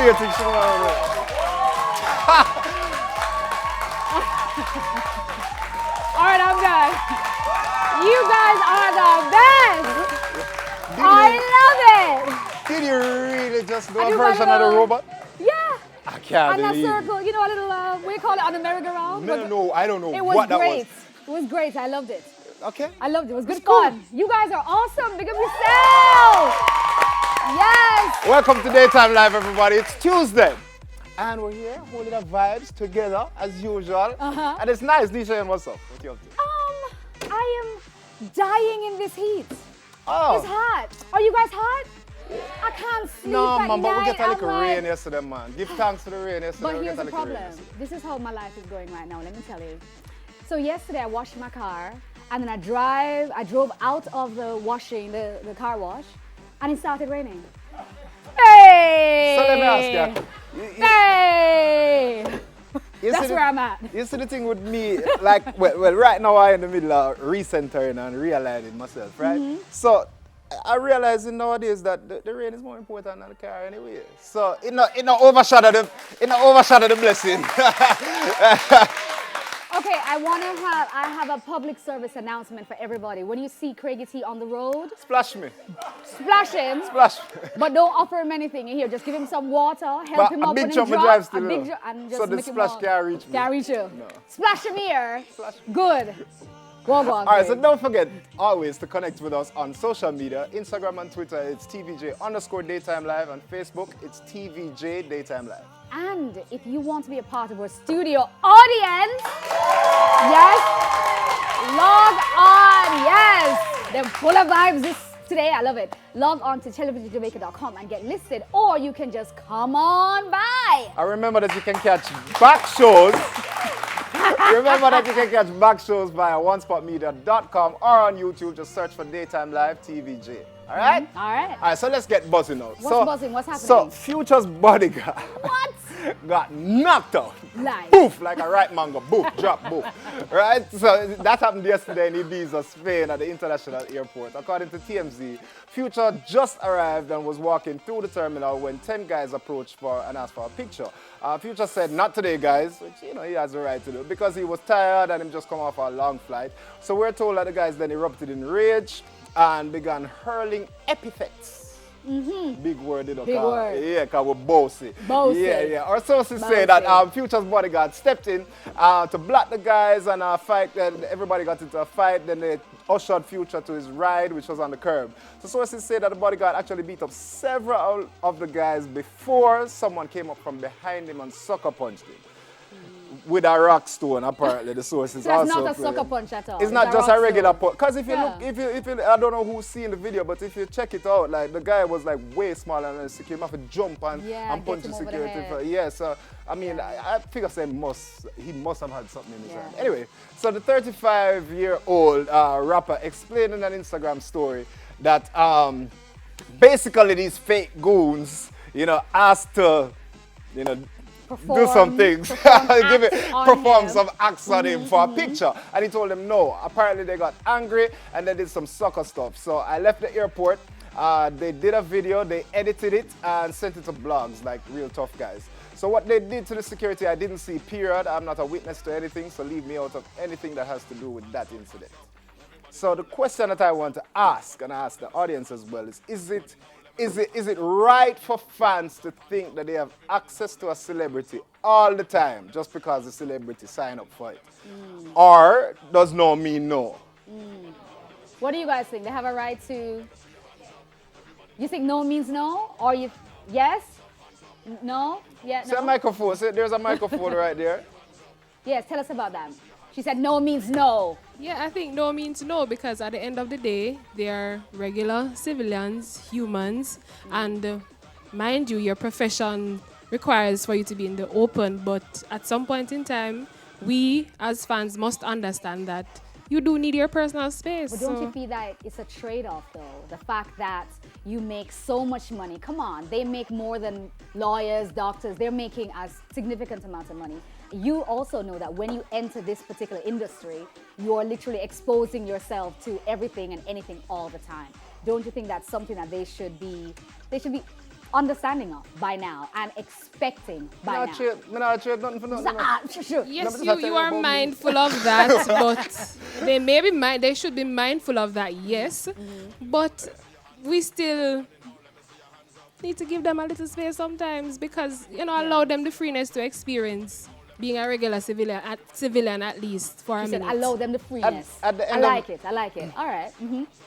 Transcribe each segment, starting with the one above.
debating. She All right, I'm done. You guys are the best. I love it. Did you really just do I a do version my of the little- robot? Yeah. I can't And that believe it. circle, you know, a little, what do you call it, on the merry-go-round? No, I don't know It was what that great. was. It was great. I loved it. Okay. I loved it. It was good It's cool. fun. You guys are awesome. Big up yourselves. Yes. Welcome to Daytime Live, everybody. It's Tuesday. And we're here holding our vibes together as usual. And it's nice. DJ, what's up? What you up to? I am dying in this heat. Oh. It's hot. Are you guys hot? I can't sleep No, at man, but we night. get a little I'm rain like- yesterday, man. Give thanks to the rain yesterday. But we here's get a the little rain problem. yesterday. This is how my life is going right now. Let me tell you. So yesterday I washed my car, and then I drove out of the washing, the car wash, and it started raining. Hey! So let me ask you. Hey! You That's see where I'm at. You see the thing with me, like, well, right now I'm in the middle of recentering and realigning myself, right? So I realizing nowadays that the rain is more important than the car anyway. So it not overshadow the blessing. Okay, I have a public service announcement for everybody. When you see Craigie T on the road, Splash me. splash him. Splash me. But don't offer him anything here. Just give him some water, help But him a up big when he jump drops. drive still A big low. jump, and just So the make him splash walk. can't reach me. Can't reach you. No. Splash him here. Splash. Good. Go on. All right, so don't forget always to connect with us on social media. Instagram and Twitter, it's TVJ_Daytime Live. On Facebook, it's TVJ Daytime Live. And if you want to be a part of our studio audience, yes, log on, yes. They're full of vibes today, I love it. Log on to televisionjamaica.com and get listed, or you can just come on by. I remember that you can catch back shows. Remember that you can catch back shows via onespotmedia.com or on YouTube. Just search for Daytime Live TVJ. All right? All right. All right, so let's get buzzing out. What's buzzing? What's happening? So, Future's bodyguard What? got knocked out. Live. Poof, like a ripe mango. Boof, drop, boof. Right? So, that happened yesterday in Ibiza, Spain at the international airport. According to TMZ, Future just arrived and was walking through the terminal when 10 guys approached and asked for a picture. Future said, not today, guys, which, he has the right to do because he was tired and him just come off a long flight. So we're told that the guys then erupted in rage and began hurling epithets. Big word, Big word. Yeah, because we're bossy. Bossy. Yeah. Our sources say that Future's bodyguard stepped in to block the guys and fight. Then everybody got into a fight. Then they ushered Future to his ride, which was on the curb. So sources say that the bodyguard actually beat up several of the guys before someone came up from behind him and sucker punched him. With a rock stone, apparently, the sources That's also not a play. sucker punch at all. It's not just a regular punch. Because if you Yeah. look, if you, I don't know who's seen the video, but if you check it out, like the guy was like way smaller than the security. You have to jump and get punch him the over the security. head. Yeah, so I mean, I figure he must have had something in his hand. Anyway, so the 35-year-old rapper explained in an Instagram story that basically these fake goons, asked to, do some things, perform some acts on him for a picture. And he told them no. Apparently they got angry and they did some sucker stuff. So I left the airport. They did a video, they edited it and sent it to blogs, like real tough guys. So what they did to the security, I didn't see, period. I'm not a witness to anything, so leave me out of anything that has to do with that incident. So the question that I want to ask, and I ask the audience as well, is it right for fans to think that they have access to a celebrity all the time just because the celebrity signed up for it? Or does no mean no? What do you guys think? They have a right to... You think no means no? Or yes? No? Yeah, See a no? microphone. See, there's a microphone right there. Yes, tell us about that. She said no means no. Yeah, I think no means no because at the end of the day, they are regular civilians, humans, and mind you, your profession requires for you to be in the open, but at some point in time, we as fans must understand that you do need your personal space. But don't you feel that it's a trade-off though? The fact that you make so much money. Come on, they make more than lawyers, doctors. They're making a significant amount of money. You also know that when you enter this particular industry, you're literally exposing yourself to everything and anything all the time. Don't you think that's something that they should be understanding of by now and expecting by now. Me not trade nothing for nothing. Sure. Yes, Let me just you tell are about me. mindful of that, but they should be mindful of that, yes. But we still need to give them a little space sometimes because, allow them the freeness to experience being a regular civilian at least for a She said, minute. allow them the freeness. At the I end of- like it. I like it. All right.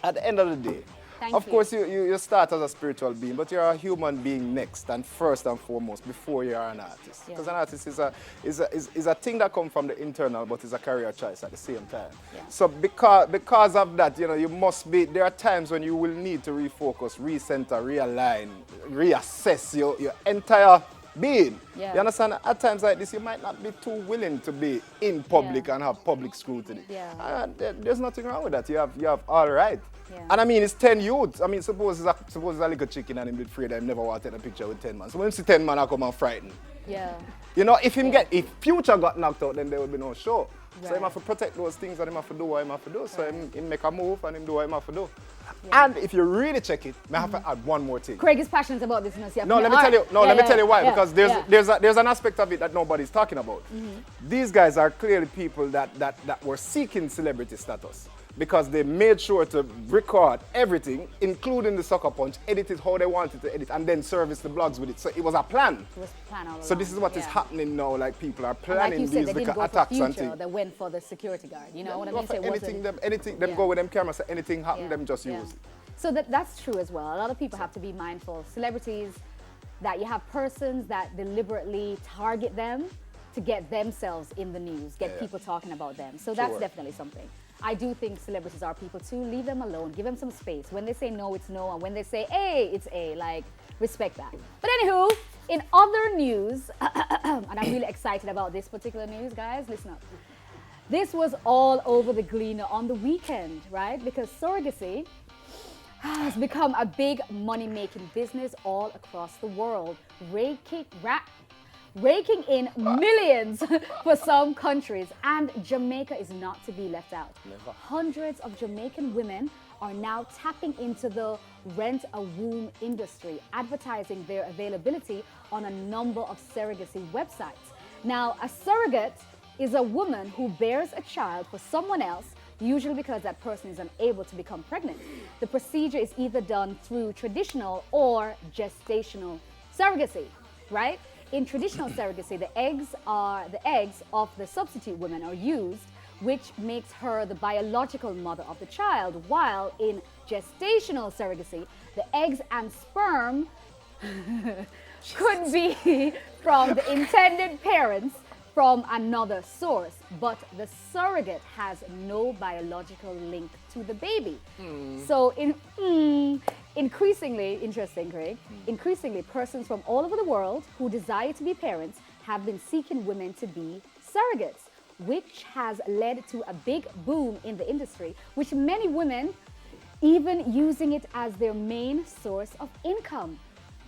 At the end of the day, Thank of you. course, you start as a spiritual being, but you're a human being next and first and foremost before you're an artist. Yeah. Because an artist is a thing that comes from the internal, but is a career choice at the same time. Yeah. So because of that, you must be. There are times when you will need to refocus, recenter, realign, reassess your entire being. Yeah. You understand? At times like this, you might not be too willing to be in public Yeah. and have public scrutiny. Yeah. There's nothing wrong with that. You have all right. Yeah. And I mean, it's 10 youths. I mean, suppose it's a little chicken and him be afraid that him never want to take a picture with 10 man. So when you see 10 man, I come and frighten. Yeah. If Future got knocked out, then there would be no show. So Right. him have to protect those things and him have to do what him have to do. So him make a move and him do what him have to do. And if you really check it, I have to add one more thing. Craig is passionate about this. No, let me tell you. No, let me tell you why. Because there's an aspect of it that nobody's talking about. These guys are clearly people that were seeking celebrity status because they made sure to record everything, including the sucker punch, edit it how they wanted to edit, and then service the blogs with it. So it was a plan. It was planned all So this is along. what is Yeah. happening now. Like people are And planning like you said, these they didn't little go for attacks and Future. things. They went for the security guard. You know what I Go mean? for So it anything, wasn't- them Yeah. go with them cameras. So anything happen, Yeah. them just Yeah. use it. So that's true as well. A lot of people have to be mindful. Celebrities, that you have persons that deliberately target them to get themselves in the news, get Yeah. people talking about them. So that's Sure. definitely something. I do think celebrities are people too. Leave them alone. Give them some space. When they say no, it's no. And when they say A, it's A. Like, respect that. But anywho, in other news, and I'm really excited about this particular news, guys, listen up. This was all over the Gleaner on the weekend, right? Because surrogacy has become a big money-making business all across the world, raking in millions for some countries, and Jamaica is not to be left out. Never. Hundreds of Jamaican women are now tapping into the rent-a-womb industry, advertising their availability on a number of surrogacy websites. Now, a surrogate is a woman who bears a child for someone else, usually because that person is unable to become pregnant. The procedure is either done through traditional or gestational surrogacy, right? In traditional surrogacy, the eggs of the substitute woman are used, which makes her the biological mother of the child, while in gestational surrogacy, the eggs and sperm could be from the intended parents from another source, but the surrogate has no biological link to the baby. So increasingly, interesting, Craig, increasingly persons from all over the world who desire to be parents have been seeking women to be surrogates, which has led to a big boom in the industry, which many women even using it as their main source of income.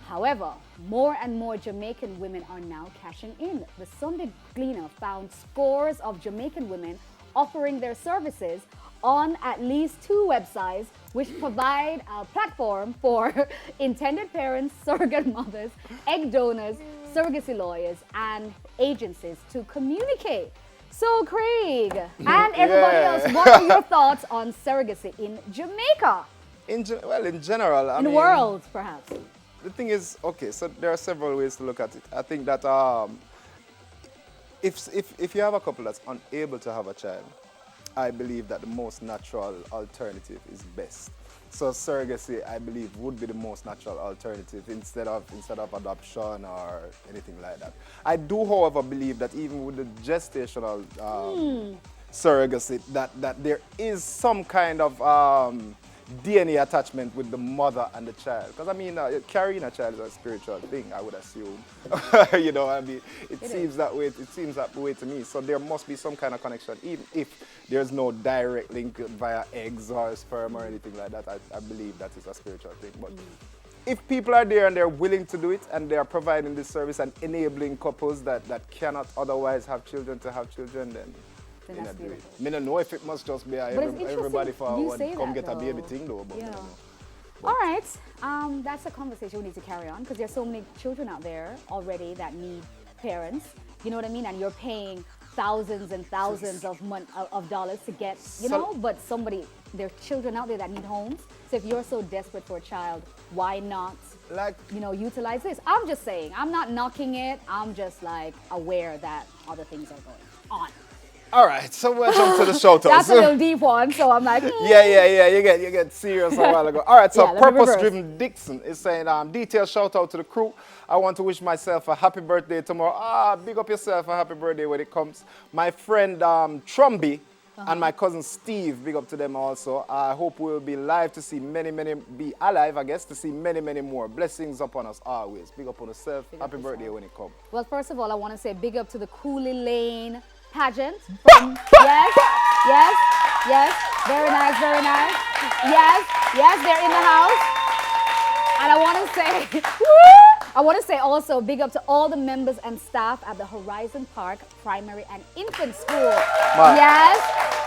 However, more and more Jamaican women are now cashing in. The Sunday Gleaner found scores of Jamaican women offering their services on at least 2 websites, which provide a platform for intended parents, surrogate mothers, egg donors, surrogacy lawyers, and agencies to communicate. So, Craig and everybody Yeah. else, what are your thoughts on surrogacy in Jamaica? In general, I In the mean, world, perhaps? the thing is, okay, so there are several ways to look at it. I think that if you have a couple that's unable to have a child, I believe that the most natural alternative is best. So surrogacy, I believe, would be the most natural alternative instead of adoption or anything like that. I do, however, believe that even with the gestational surrogacy, that there is some kind of DNA attachment with the mother and the child. Because I mean, carrying a child is a spiritual thing, I would assume. You know, I mean, it seems that way. It seems that way to me. So there must be some kind of connection, even if there's no direct link via eggs or sperm or anything like that. I believe that is a spiritual thing. But if people are there and they're willing to do it and they are providing this service and enabling couples that cannot otherwise have children to have children, then Then me that's not do it. beautiful. Me don't know if it must just be it's everybody interesting for you one say come that, get a baby though. thing though, but Yeah. me don't know. All right. That's a conversation we need to carry on because there's so many children out there already that need parents. You know what I mean? And you're paying thousands and thousands of dollars to get, but there are children out there that need homes. So if you're so desperate for a child, why not, utilize this? I'm just saying, I'm not knocking it. I'm just aware that other things are going on. All right, so we'll jump to the shout outs. That's a little deep one, so I'm like, Yeah, you get serious a while ago. All right, so Yeah, Purpose Driven Dixon is saying, detailed shout out to the crew. I want to wish myself a happy birthday tomorrow. Big up yourself, a happy birthday when it comes. My friend Trumby and my cousin Steve, big up to them also. I hope we'll be alive to see to see many more. Blessings upon us always. Big up on yourself, happy birthday when it comes. Well, first of all, I want to say big up to the Cooley Lane pageant. Yes, very nice. Yes, they're in the house. And I want to say also big up to all the members and staff at the Horizon Park Primary and Infant School. Wow. Yes,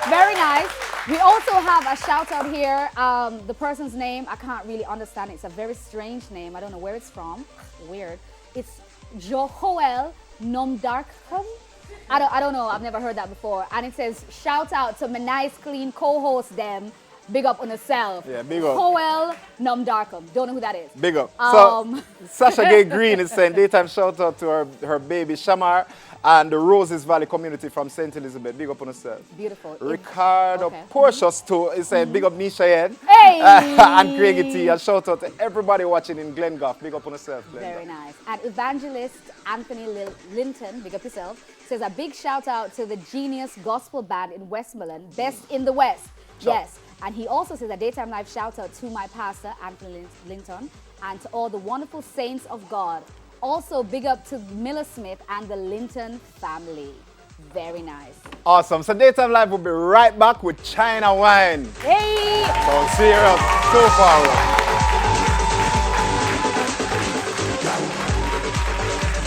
very nice. We also have a shout out here. The person's name, I can't really understand. It's a very strange name. I don't know where it's from. Weird. It's Joel Nomdarkum. I don't know. I've never heard that before. And it says, shout out to my nice, clean co-host them. Big up on herself. Yeah, big up. Joel Nomdarkum. Don't know who that is. Big up. So, Sasha Gay Green is saying, daytime shout out to her baby Shamar and the Roses Valley community from St. Elizabeth. Big up on herself. Beautiful. Ricardo Portius too is saying, big up Nisha Yen. Hey! And Craigie T. And shout out to everybody watching in Glengoff. Big up on herself. Very nice. And evangelist Anthony Linton, big up yourself, says a big shout out to the Genius Gospel Band in Westmoreland, best in the West. Sure. Yes. And he also says a daytime live shout out to my pastor, Anthony Linton, and to all the wonderful saints of God. Also, big up to Miller Smith and the Linton family. Very nice. Awesome. So Daytime Live will be right back with China Wine. Hey! So serious. So far away.